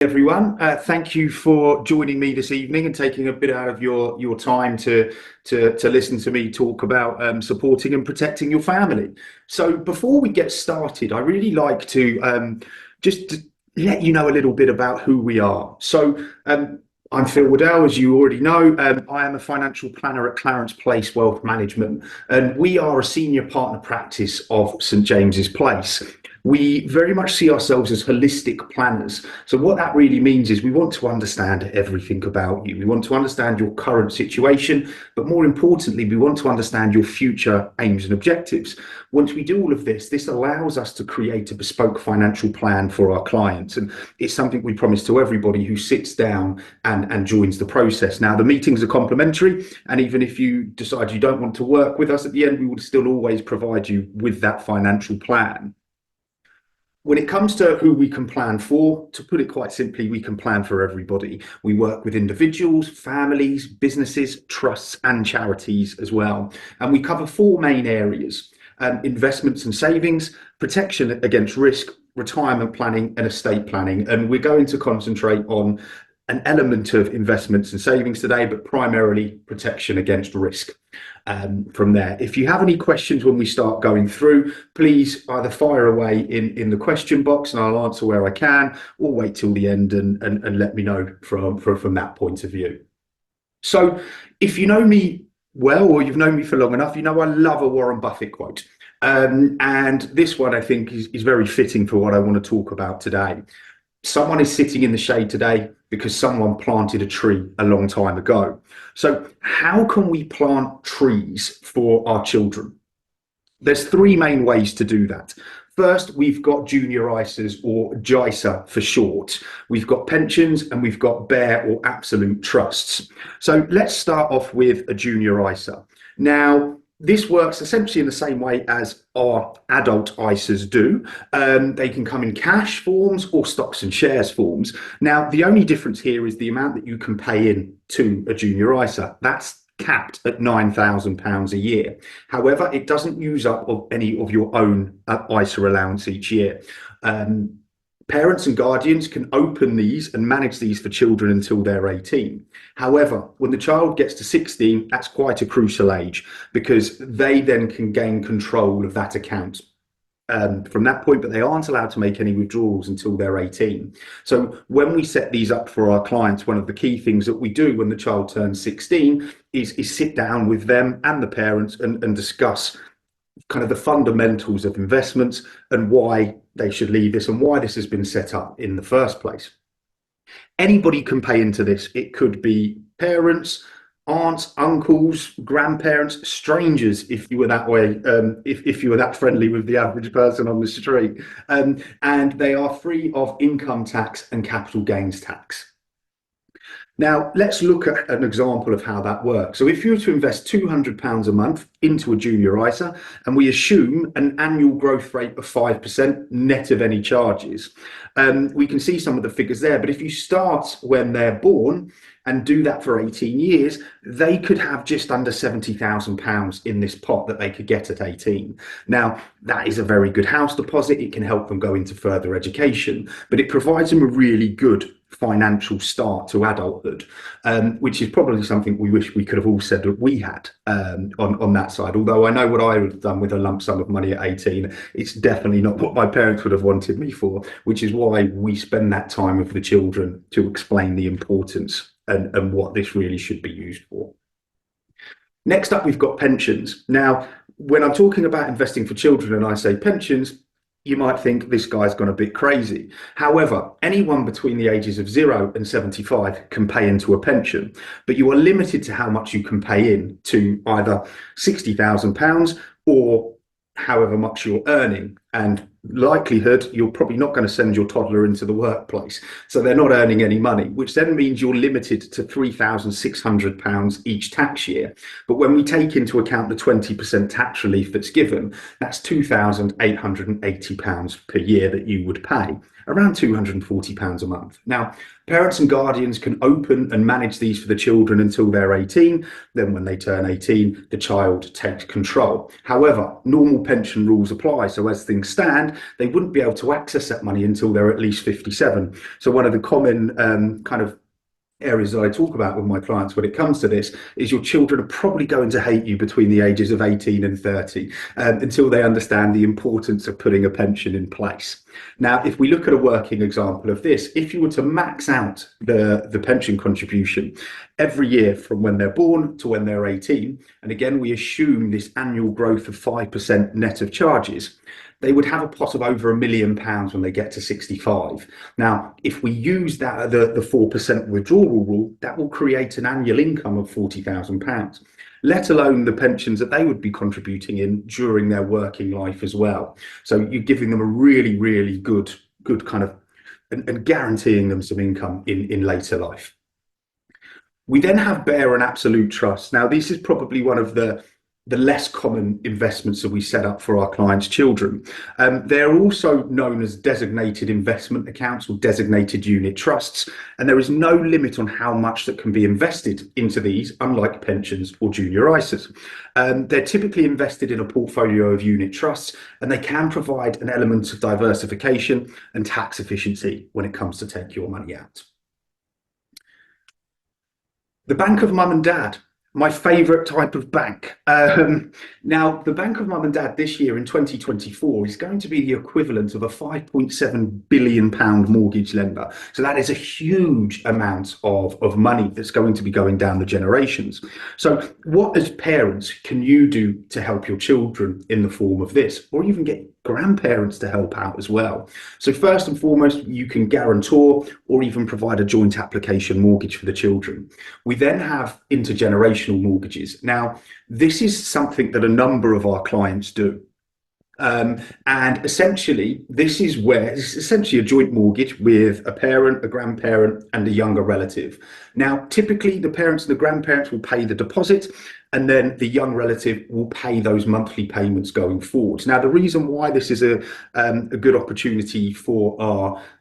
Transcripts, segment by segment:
Everyone. Thank you for joining me this evening and taking a bit out of your time to listen to me talk about supporting and protecting your family. So before we get started, I really like to just let you know a little bit about who we are. I'm Phil Waddell, as you already know. I am a financial planner at Clarence Place Wealth Management, and we are a senior partner practice of St James's Place. We very much see ourselves as holistic planners. So what that really means is we want to understand everything about you. We want to understand your current situation, but more importantly, we want to understand your future aims and objectives. Once we do all of this, this allows us to create a bespoke financial plan for our clients. And it's something we promise to everybody who sits down and joins the process. Now, the meetings are complimentary, and even if you decide you don't want to work with us at the end, we will still always provide you with that financial plan. When it comes to who we can plan for, to put it quite simply, we can plan for everybody. We work with individuals, families, businesses, trusts, and charities as well. And we cover four main areas: investments and savings, protection against risk, retirement planning, and estate planning. And we're going to concentrate on an element of investments and savings today, but primarily protection against risk. From there, if you have any questions when we start going through, please either fire away in the question box and I'll answer where I can, or wait till the end and let me know from that point of view. So if you know me well, or you've known me for long enough, you know I love a Warren Buffett quote. And this one I think is very fitting for what I want to talk about today. Someone is sitting in the shade today because someone planted a tree a long time ago. So how can we plant trees for our children? There's three main ways to do that. First, we've got junior ISAs, or JISA for short. We've got pensions and we've got bare or absolute trusts. So let's start off with a junior ISA. Now, this works essentially in the same way as our adult ISAs do. They can come in cash forms or stocks and shares forms. Now, the only difference here is the amount that you can pay in to a junior ISA. That's capped at £9,000 a year. However, it doesn't use up of any of your own ISA allowance each year. Parents and guardians can open these and manage these for children until they're 18. However, when the child gets to 16, that's quite a crucial age, because they then can gain control of that account from that point, but they aren't allowed to make any withdrawals until they're 18. So when we set these up for our clients, one of the key things that we do when the child turns 16 is sit down with them and the parents and discuss kind of the fundamentals of investments and why they should leave this and why this has been set up in the first place. Anybody can pay into this. It could be parents, aunts, uncles, grandparents, strangers, if you were that way, if you were that friendly with the average person on the street. And they are free of income tax and capital gains tax. Now, let's look at an example of how that works. So if you were to invest £200 a month into a junior ISA, and we assume an annual growth rate of 5% net of any charges, we can see some of the figures there. But if you start when they're born and do that for 18 years, they could have just under £70,000 in this pot that they could get at 18. Now, that is a very good house deposit. It can help them go into further education, but it provides them a really good financial start to adulthood, which is probably something we wish we could have all said that we had on that side. Although I know what I would have done with a lump sum of money at 18, it's definitely not what my parents would have wanted me for, which is why we spend that time with the children to explain the importance and what this really should be used for. Next up, we've got pensions. Now, when I'm talking about investing for children and I say pensions, you might think this guy's gone a bit crazy. However, anyone between the ages of 0 and 75 can pay into a pension, but you are limited to how much you can pay in to either £60,000 or however much you're earning. And likelihood, you're probably not going to send your toddler into the workplace. So they're not earning any money, which then means you're limited to £3,600 each tax year. But when we take into account the 20% tax relief that's given, that's £2,880 per year that you would pay, around £240 a month. Now, parents and guardians can open and manage these for the children until they're 18. Then when they turn 18, the child takes control. However, normal pension rules apply. So as things things stand, they wouldn't be able to access that money until they're at least 57. So one of the common kind of areas that I talk about with my clients when it comes to this is your children are probably going to hate you between the ages of 18 and 30 until they understand the importance of putting a pension in place. Now, if we look at a working example of this, if you were to max out the pension contribution every year from when they're born to when they're 18, and again, we assume this annual growth of 5% net of charges, they would have a pot of over £1 million when they get to 65. Now, if we use that the 4% withdrawal rule, that will create an annual income of £40,000, let alone the pensions that they would be contributing in during their working life as well. So you're giving them a really, really good kind of, and guaranteeing them some income in later life. We then have bare and absolute trust. Now, this is probably one of the less common investments that we set up for our clients' children. They're also known as designated investment accounts or designated unit trusts, and there is no limit on how much that can be invested into these, unlike pensions or junior ISAs. They're typically invested in a portfolio of unit trusts, and they can provide an element of diversification and tax efficiency when it comes to take your money out. The bank of mum and dad, my favourite type of bank. Now, the bank of mum and dad this year in 2024 is going to be the equivalent of a £5.7 billion mortgage lender. So that is a huge amount of money that's going to be going down the generations. So what, as parents, can you do to help your children in the form of this, or even get grandparents to help out as well? So first and foremost, you can guarantor or even provide a joint application mortgage for the children. We then have intergenerational mortgages. Now, this is something that a number of our clients do. And essentially, this is where it's essentially a joint mortgage with a parent, a grandparent, and a younger relative. Now, typically, the parents and the grandparents will pay the deposit, and then the young relative will pay those monthly payments going forward. Now, the reason why this is a good opportunity for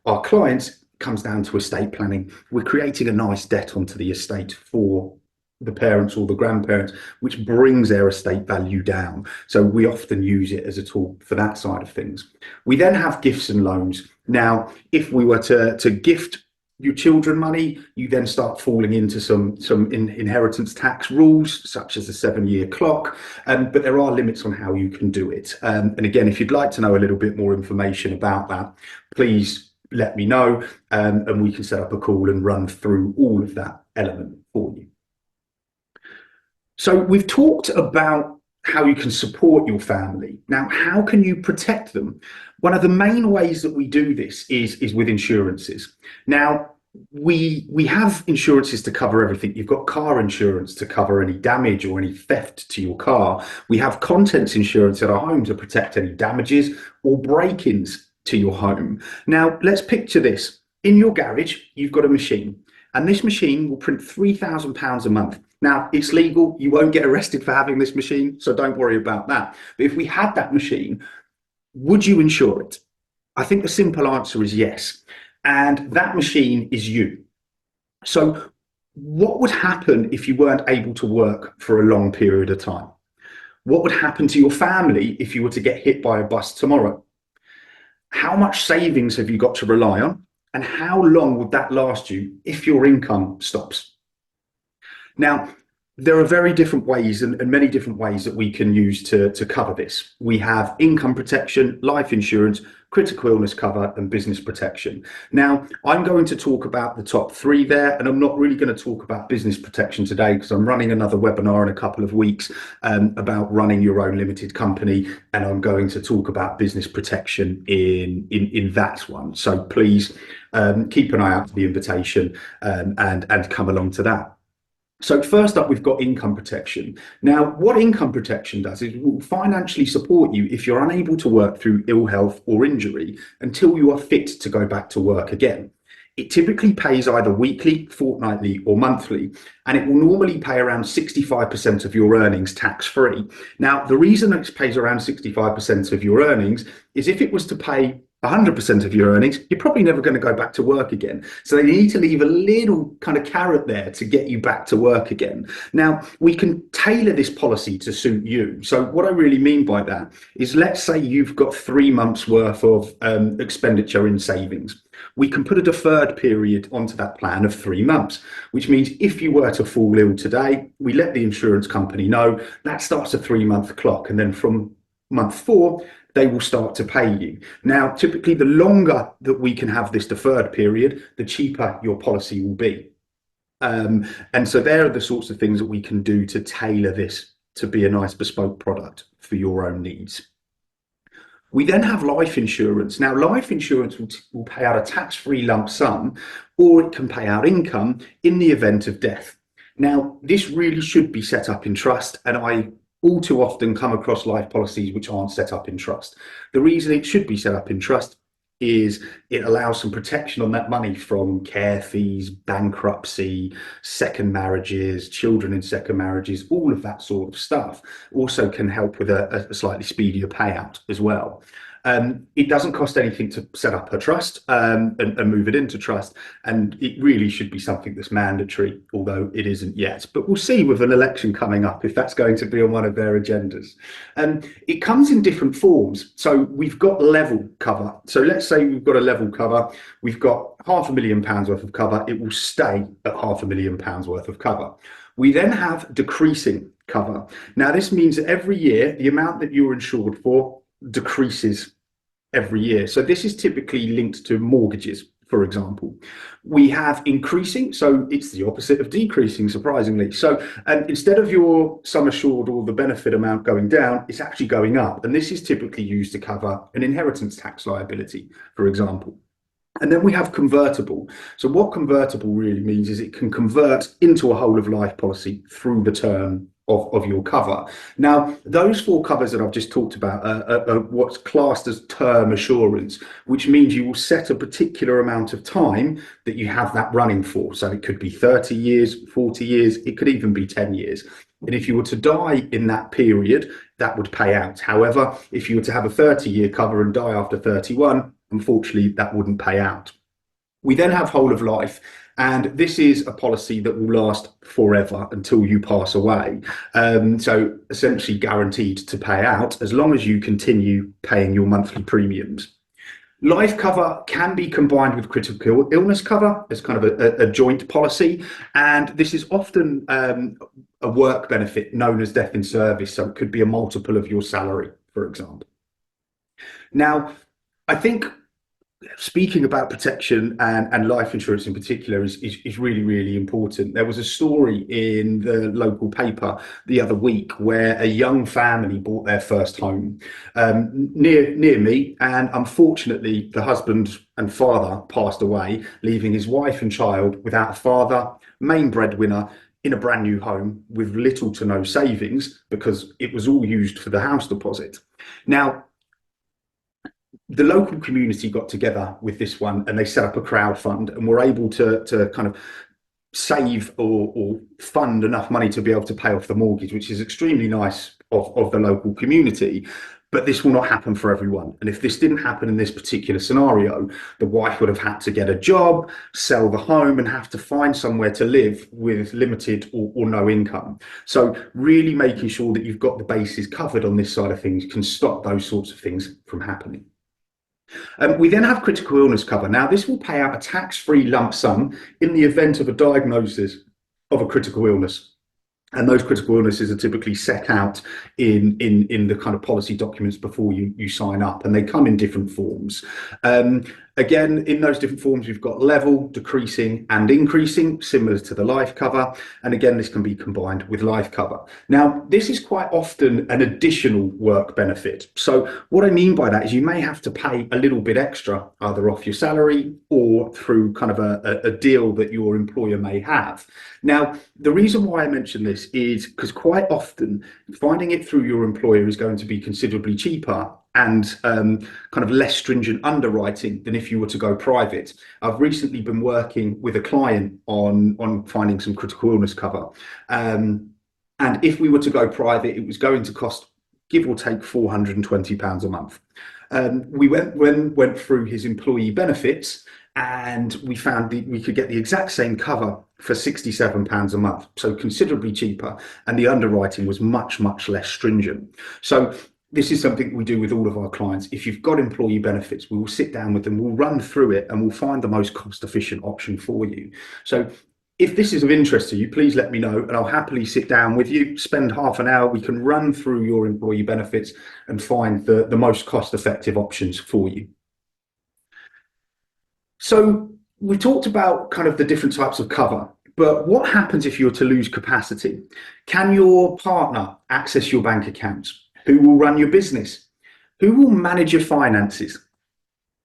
our clients comes down to estate planning. We're creating a nice debt onto the estate for the parents or the grandparents, which brings their estate value down. So we often use it as a tool for that side of things. We then have gifts and loans. Now, if we were to gift your children money, you then start falling into some inheritance tax rules, such as the 7-year clock, but there are limits on how you can do it. And again, if you'd like to know a little bit more information about that, please let me know, and we can set up a call and run through all of that element for you. So we've talked about how you can support your family. Now, how can you protect them? One of the main ways that we do this is with insurances. Now, we have insurances to cover everything. You've got car insurance to cover any damage or any theft to your car. We have contents insurance at our home to protect any damages or break-ins to your home. Now, let's picture this. In your garage, you've got a machine, and this machine will print £3,000 a month. Now, it's legal. You won't get arrested for having this machine, so don't worry about that. But if we had that machine, would you insure it? I think the simple answer is yes. And that machine is you. So what would happen if you weren't able to work for a long period of time? What would happen to your family if you were to get hit by a bus tomorrow? How much savings have you got to rely on? And how long would that last you if your income stops? Now, there are very different ways and many different ways that we can use to cover this. We have income protection, life insurance, critical illness cover, and business protection. Now, I'm going to talk about the top three there, and I'm not really going to talk about business protection today because I'm running another webinar in a couple of weeks about running your own limited company, and I'm going to talk about business protection in that one. So please keep an eye out for the invitation and come along to that. So first up, we've got income protection. Now, what income protection does is it will financially support you if you're unable to work through ill health or injury until you are fit to go back to work again. It typically pays either weekly, fortnightly, or monthly, and it will normally pay around 65% of your earnings tax-free. Now, the reason it pays around 65% of your earnings is if it was to pay 100% of your earnings, you're probably never going to go back to work again. So they need to leave a little kind of carrot there to get you back to work again. Now, we can tailor this policy to suit you. So what I really mean by that is, let's say you've got 3 months worth of expenditure in savings. We can put a deferred period onto that plan of 3 months, which means if you were to fall ill today, we let the insurance company know. That starts a 3 month clock. And then from month four, they will start to pay you. Now, typically, the longer that we can have this deferred period, the cheaper your policy will be. And so there are the sorts of things that we can do to tailor this to be a nice bespoke product for your own needs. We then have life insurance. Now, life insurance will pay out a tax-free lump sum, or it can pay out income in the event of death. Now, this really should be set up in trust, and I all too often come across life policies which aren't set up in trust. The reason it should be set up in trust is it allows some protection on that money from care fees, bankruptcy, second marriages, children in second marriages, all of that sort of stuff. Also can help with a slightly speedier payout as well. It doesn't cost anything to set up a trust and move it into trust, and it really should be something that's mandatory, although it isn't yet. But we'll see with an election coming up if that's going to be on one of their agendas. It comes in different forms. So we've got level cover. So let's say we've got a level cover. We've got £500,000 worth of cover. It will stay at £500,000 worth of cover. We then have decreasing cover. Now, this means that every year, the amount that you're insured for decreases every year. So this is typically linked to mortgages, for example. We have increasing, so it's the opposite of decreasing, surprisingly. So instead of your sum assured or the benefit amount going down, it's actually going up. And this is typically used to cover an inheritance tax liability, for example. And then we have convertible. So what convertible really means is it can convert into a whole of life policy through the term of your cover. Now, those four covers that I've just talked about are what's classed as term assurance, which means you will set a particular amount of time that you have that running for. So it could be 30 years, 40 years, it could even be 10 years. And if you were to die in that period, that would pay out. However, if you were to have a 30-year cover and die after 31, unfortunately, that wouldn't pay out. We then have whole of life, and this is a policy that will last forever until you pass away. So essentially guaranteed to pay out as long as you continue paying your monthly premiums. Life cover can be combined with critical illness cover as kind of a joint policy, and this is often a work benefit known as death in service, so it could be a multiple of your salary, for example. Now, I think speaking about protection and life insurance in particular is really, really important. There was a story in the local paper the other week where a young family bought their first home near me, and unfortunately the husband and father passed away, leaving his wife and child without a father, main breadwinner, in a brand new home with little to no savings because it was all used for the house deposit. Now, the local community got together with this one and they set up a crowd fund and were able to kind of save or fund enough money to be able to pay off the mortgage, which is extremely nice of the local community. But this will not happen for everyone. And if this didn't happen in this particular scenario, the wife would have had to get a job, sell the home, and have to find somewhere to live with limited or no income. So really making sure that you've got the bases covered on this side of things can stop those sorts of things from happening. We then have critical illness cover. Now, this will pay out a tax-free lump sum in the event of a diagnosis of a critical illness. And those critical illnesses are typically set out in the kind of policy documents before you sign up, and they come in different forms. Again, in those different forms, we've got level, decreasing, and increasing, similar to the life cover. And again, this can be combined with life cover. Now, this is quite often an additional work benefit. So what I mean by that is you may have to pay a little bit extra, either off your salary or through kind of a deal that your employer may have. Now, the reason why I mention this is because quite often finding it through your employer is going to be considerably cheaper and kind of less stringent underwriting than if you were to go private. I've recently been working with a client on finding some critical illness cover. And if we were to go private, it was going to cost, give or take, £420 a month. We went through his employee benefits, and we found we could get the exact same cover for £67 a month, so considerably cheaper, and the underwriting was much less stringent. So this is something we do with all of our clients. If you've got employee benefits, we will sit down with them, we'll run through it, and we'll find the most cost efficient option for you. So if this is of interest to you, please let me know, and I'll happily sit down with you, spend half an hour. We can run through your employee benefits and find the most cost effective options for you. So we talked about kind of the different types of cover, but what happens if you're to lose capacity? Can your partner access your bank accounts? Who will run your business? Who will manage your finances?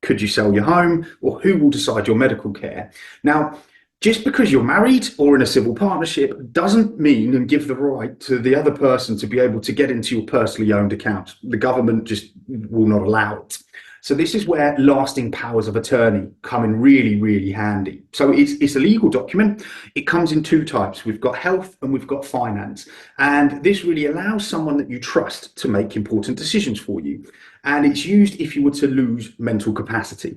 Could you sell your home, or who will decide your medical care? Now, just because you're married or in a civil partnership doesn't mean and give the right to the other person to be able to get into your personally owned account. The government just will not allow it. So this is where lasting powers of attorney come in really handy. So it's a legal document. It comes in two types. We've got health and we've got finance. And this really allows someone that you trust to make important decisions for you. And it's used if you were to lose mental capacity.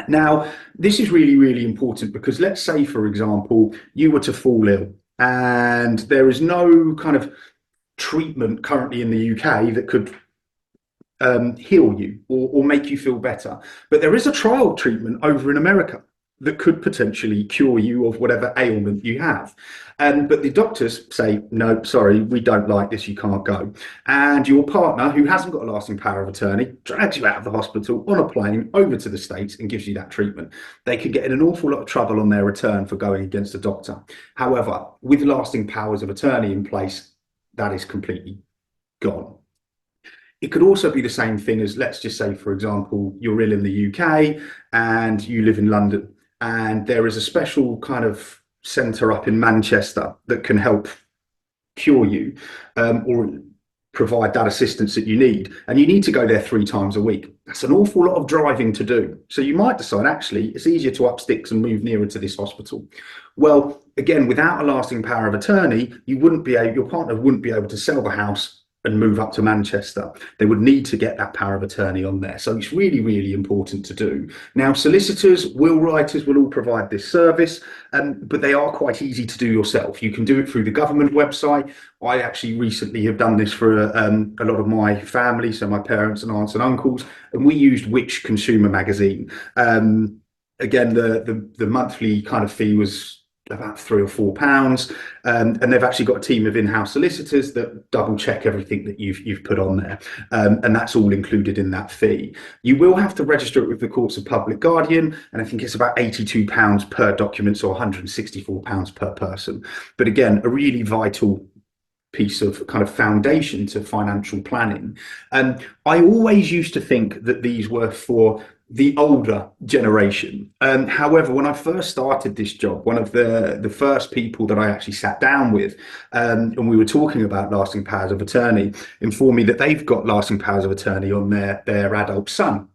Now, this is really important because let's say, for example, you were to fall ill and there is no kind of treatment currently in the UK that could heal you or make you feel better. But there is a trial treatment over in America that could potentially cure you of whatever ailment you have. But the doctors say, no, sorry, we don't like this, you can't go. And your partner, who hasn't got a lasting power of attorney, drags you out of the hospital on a plane over to the States and gives you that treatment. They could get in an awful lot of trouble on their return for going against a doctor. However, with lasting powers of attorney in place, that is completely gone. It could also be the same thing as, let's just say, for example, you're ill in the UK and you live in London, and there is a special kind of centre up in Manchester that can help cure you or provide that assistance that you need. And you need to go there 3 times a week. That's an awful lot of driving to do. So you might decide, actually, it's easier to up sticks and move nearer to this hospital. Well, again, without a lasting power of attorney, your partner wouldn't be able to sell the house and move up to Manchester. They would need to get that power of attorney on there. So it's really important to do. Now, solicitors, will writers will all provide this service, but they are quite easy to do yourself. You can do it through the government website. I actually recently have done this for a lot of my family, so my parents and aunts and uncles, and we used Which Consumer magazine. Again, the monthly kind of fee was about £3 or £4, and they've actually got a team of in-house solicitors that double check everything that you've put on there, and that's all included in that fee. You will have to register it with the Courts of Public Guardian, and I think it's about £82 per document, so £164 per person. But again, a really vital piece of kind of foundation to financial planning. I always used to think that these were for the older generation. However, when I first started this job, one of the first people that I actually sat down with, and we were talking about lasting powers of attorney, informed me that they've got lasting powers of attorney on their adult son.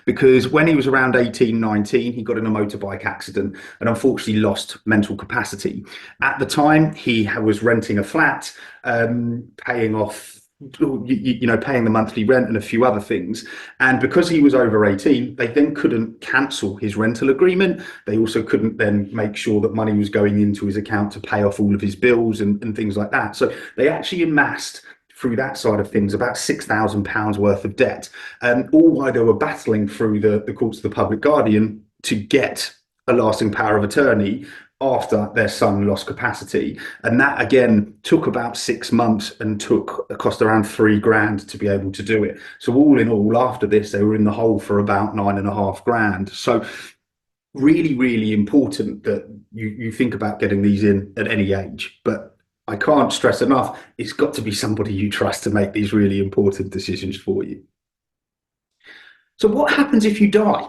Because when he was around 18, 19, he got in a motorbike accident and unfortunately lost mental capacity. At the time, he was renting a flat, paying off paying the monthly rent and a few other things. And because he was over 18, they then couldn't cancel his rental agreement. They also couldn't then make sure that money was going into his account to pay off all of his bills and things like that. So they actually amassed, through that side of things, about £6,000 worth of debt, all while they were battling through the Courts of the Public Guardian to get a lasting power of attorney after their son lost capacity. And that again took about 6 months and cost around £3,000 to be able to do it. So all in all, after this, they were in the hole for about £9,500. So really important that you think about getting these in at any age. But I can't stress enough, it's got to be somebody you trust to make these really important decisions for you. So what happens if you die?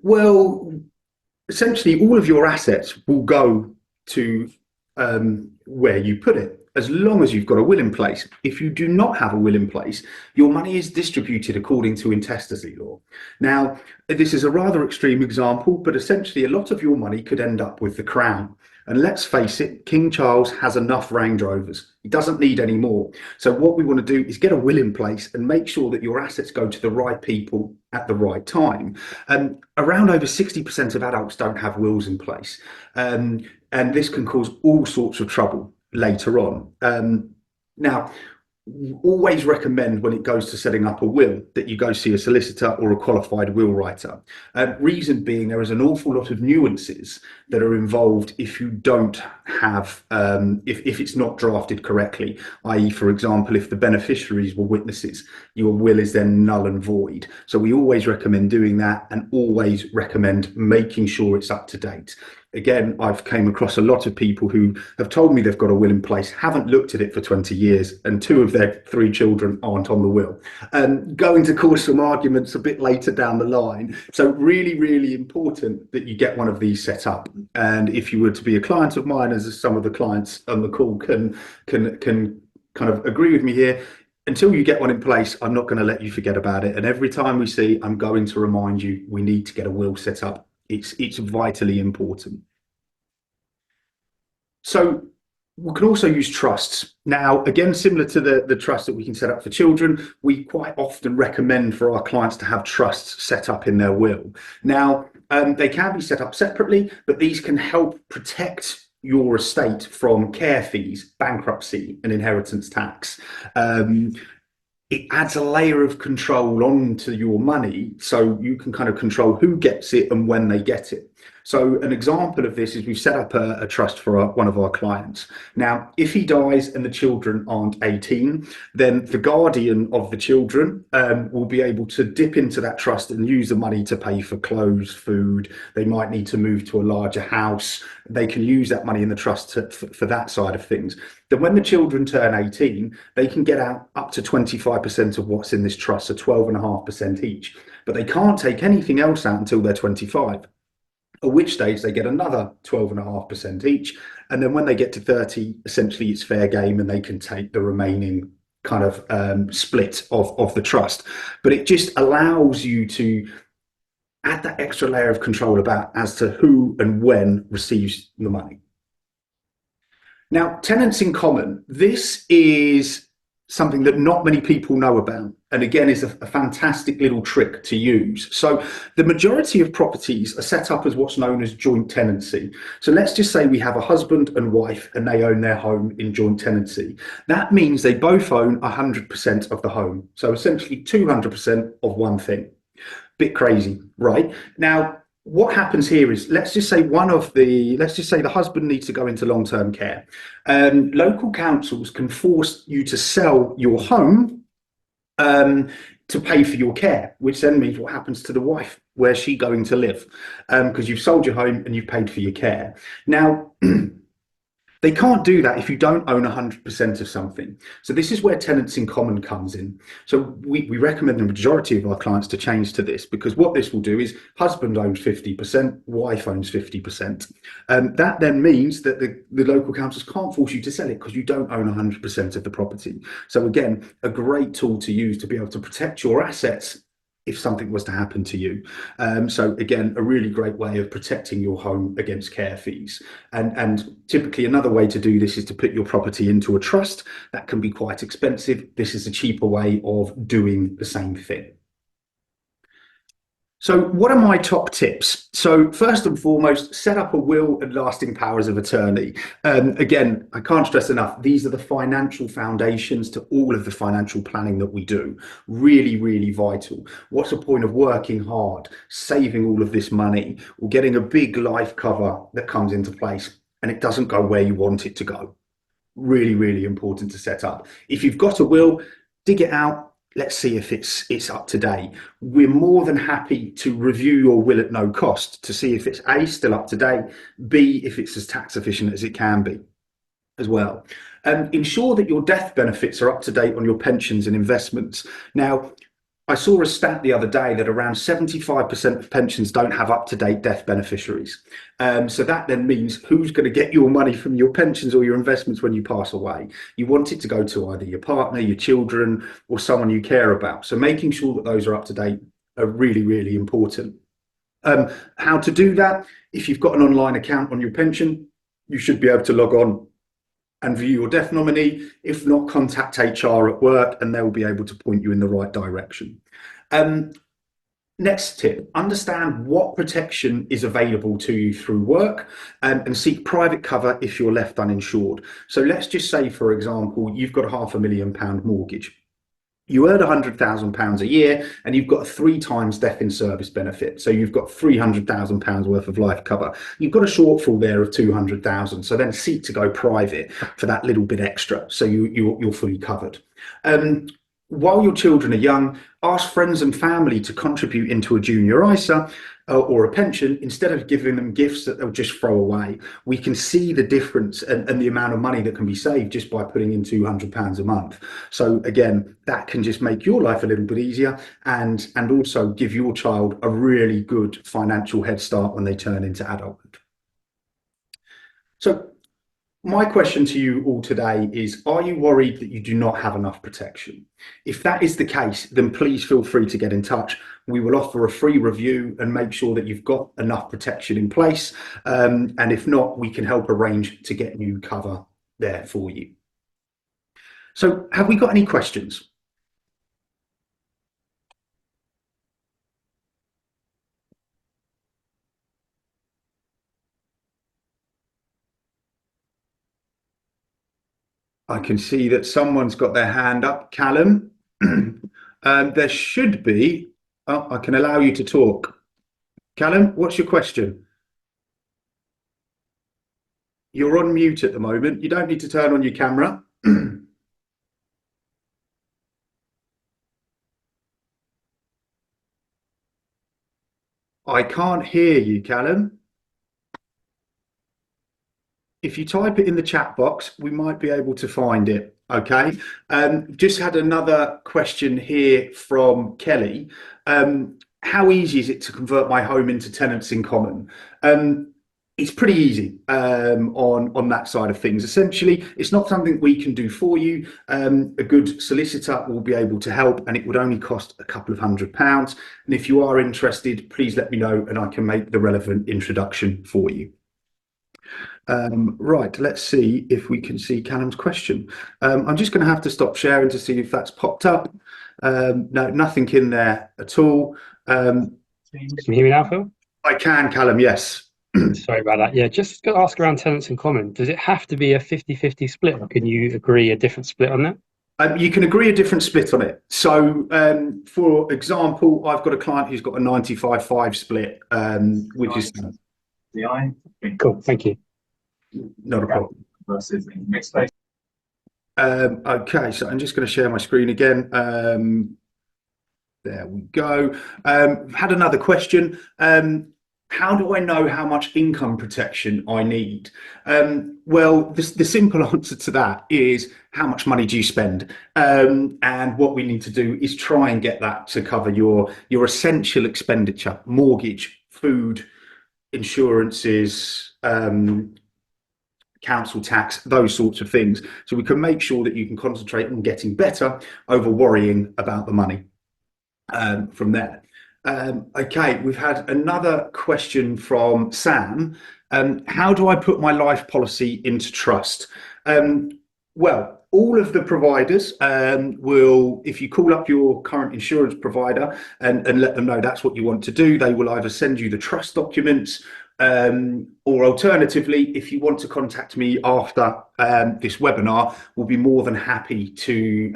Well, essentially all of your assets will go to where you put it. as long as you've got a will in place. If you do not have a will in place, your money is distributed according to intestacy law. Now, this is a rather extreme example, but essentially a lot of your money could end up with the Crown. And let's face it, King Charles has enough Range Rovers. He doesn't need any more. So what we want to do is get a will in place and make sure that your assets go to the right people at the right time. Around over 60% of adults don't have wills in place. And this can cause all sorts of trouble later on. Now, always recommend when it goes to setting up a will that you go see a solicitor or a qualified will writer. Reason being, there is an awful lot of nuances that are involved if you don't have, if it's not drafted correctly, i.e., for example, if the beneficiaries were witnesses, your will is then null and void. So we always recommend doing that, and always recommend making sure it's up to date. Again, I've came across a lot of people who have told me they've got a will in place, haven't looked at it for 20 years, and 2 of their 3 children aren't on the will. Going to cause some arguments a bit later down the line. So really, really important that you get one of these set up. And if you were to be a client of mine, as some of the clients on the call can kind of agree with me here, until you get one in place, I'm not going to let you forget about it. And every time we see, I'm going to remind you, we need to get a will set up. It's vitally important. So we can also use trusts. Now, again, similar to the trust that we can set up for children, we quite often recommend for our clients to have trusts set up in their will. Now, they can be set up separately, but these can help protect your estate from care fees, bankruptcy, and inheritance tax. It adds a layer of control onto your money, so you can kind of control who gets it and when they get it. So an example of this is we've set up a trust for one of our clients. Now, if he dies and the children aren't 18, then the guardian of the children will be able to dip into that trust and use the money to pay for clothes, food. They might need to move to a larger house. They can use that money in the trust for that side of things. Then when the children turn 18, they can get out up to 25% of what's in this trust, so 12.5% each. But they can't take anything else out until they're 25. At which stage they get another 12.5% each. And then when they get to 30, essentially it's fair game and they can take the remaining kind of split of the trust. But it just allows you to add that extra layer of control about as to who and when receives the money. Now, tenants in common, this is something that not many people know about, and again is a fantastic little trick to use. So the majority of properties are set up as what's known as joint tenancy. So let's just say we have a husband and wife and they own their home in joint tenancy. That means they both own 100% of the home, so essentially 200% of one thing. Bit crazy, right? Now, what happens here is, let's just say the husband needs to go into long-term care. Local councils can force you to sell your home to pay for your care, which then means what happens to the wife? Where's she going to live? Because you've sold your home and you've paid for your care. Now, they can't do that if you don't own 100% of something. So this is where tenants in common comes in. So we recommend the majority of our clients to change to this, because what this will do is husband owns 50%, wife owns 50%. That then means that the local councils can't force you to sell it because you don't own 100% of the property. So again, a great tool to use to be able to protect your assets if something was to happen to you. So again, a really great way of protecting your home against care fees. And typically another way to do this is to put your property into a trust. That can be quite expensive. This is a cheaper way of doing the same thing. So what are my top tips? So first and foremost, set up a will and lasting powers of attorney. Again, I can't stress enough, these are the financial foundations to all of the financial planning that we do. Really, really vital. What's the point of working hard, saving all of this money, or getting a big life cover that comes into place and it doesn't go where you want it to go? Really, really important to set up. If you've got a will, dig it out. Let's see if it's up to date. We're more than happy to review your will at no cost to see if it's A, still up to date, B, if it's as tax efficient as it can be as well. Ensure that your death benefits are up to date on your pensions and investments. Now, I saw a stat the other day that around 75% of pensions don't have up-to-date death beneficiaries. So that then means who's going to get your money from your pensions or your investments when you pass away? You want it to go to either your partner, your children, or someone you care about. So making sure that those are up to date are really, really important. How to do that? If you've got an online account on your pension, you should be able to log on and view your death nominee. If not, contact HR at work and they'll be able to point you in the right direction. Um, Next tip, understand what protection is available to you through work, and seek private cover if you're left uninsured. So let's just say, for example, you've got a £500,000 mortgage. You earn £100,000 a year and you've got a 3 times death in service benefit. So you've got £300,000 worth of life cover. You've got a shortfall there of 200,000. So then seek to go private for that little bit extra. So you're fully covered. While your children are young, ask friends and family to contribute into a junior ISA or a pension instead of giving them gifts that they'll just throw away. We can see the difference and the amount of money that can be saved just by putting in £200 a month. So again, that can just make your life a little bit easier and also give your child a really good financial head start when they turn into adulthood. So my question to you all today is, are you worried that you do not have enough protection? If that is the case, then please feel free to get in touch. We will offer a free review and make sure that you've got enough protection in place. And if not, we can help arrange to get new cover there for you. So have we got any questions? I can see that someone's got their hand up, Callum. There should be. Oh, I can allow you to talk. Callum, what's your question? You're on mute at the moment. You don't need to turn on your camera. I can't hear you, Callum. If you type it in the chat box, we might be able to find it. Okay. Just had another question here from Kelly. How easy is it to convert my home into tenants in common? It's pretty easy on that side of things. Essentially, it's not something we can do for you. A good solicitor will be able to help, and it would only cost a couple of £100. And if you are interested, please let me know, and I can make the relevant introduction for you. Right, let's see if we can see Callum's question. I'm just going to have to stop sharing to see if that's popped up. No, nothing in there at all. Can you hear me now, Phil? I can, Callum, yes. Sorry about that. Yeah, just to ask around tenants in common. Does it have to be a 50-50 split, or can you agree a different split on that? You can agree a different split on it. So, for example, I've got a client who's got a 95-5 split, which is Cool, thank you. not a problem. Okay, so I'm just going to share my screen again. There we go. Had another question. How do I know how much income protection I need? Well, the simple answer to that is, how much money do you spend? And what we need to do is try and get that to cover your essential expenditure: mortgage, food, insurances, council tax, those sorts of things. So we can make sure that you can concentrate on getting better over worrying about the money from there. Okay, we've had another question from Sam. How do I put my life policy into trust? Well, all of the providers will, if you call up your current insurance provider and let them know that's what you want to do, they will either send you the trust documents, or alternatively, if you want to contact me after this webinar, we'll be more than happy to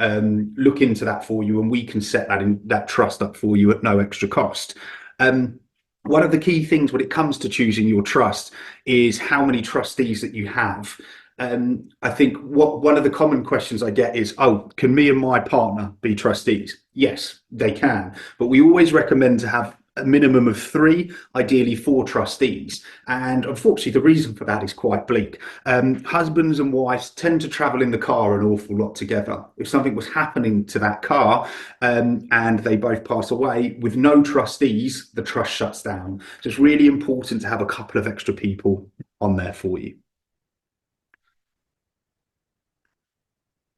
look into that for you, and we can set that trust up for you at no extra cost. One of the key things when it comes to choosing your trust is how many trustees that you have. I think one of the common questions I get is, oh, can me and my partner be trustees? Yes, they can, but we always recommend to have a minimum of three, ideally four trustees. And unfortunately, the reason for that is quite bleak. Husbands and wives tend to travel in the car an awful lot together. If something was happening to that car and they both pass away with no trustees, the trust shuts down. So it's really important to have a couple of extra people on there for you.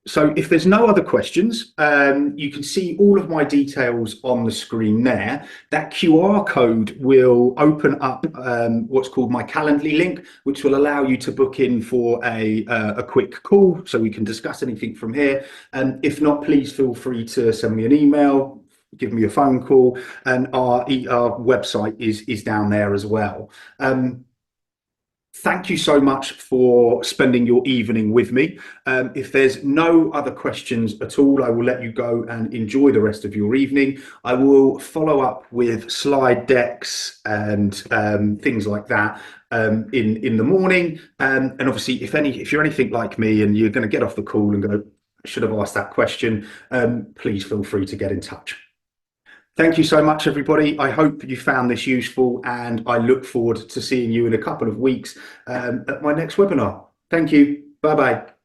So if there's no other questions, you can see all of my details on the screen there. That QR code will open up what's called my Calendly link, which will allow you to book in for a quick call so we can discuss anything from here. And if not, please feel free to send me an email, give me a phone call, and our website is down there as well. Thank you so much for spending your evening with me. If there's no other questions at all, I will let you go and enjoy the rest of your evening. I will follow up with slide decks and things like that in the morning. And obviously, if you're anything like me and you're going to get off the call and go, I should have asked that question, please feel free to get in touch. Thank you so much, everybody. I hope you found this useful, and I look forward to seeing you in a couple of weeks at my next webinar. Thank you. Bye bye.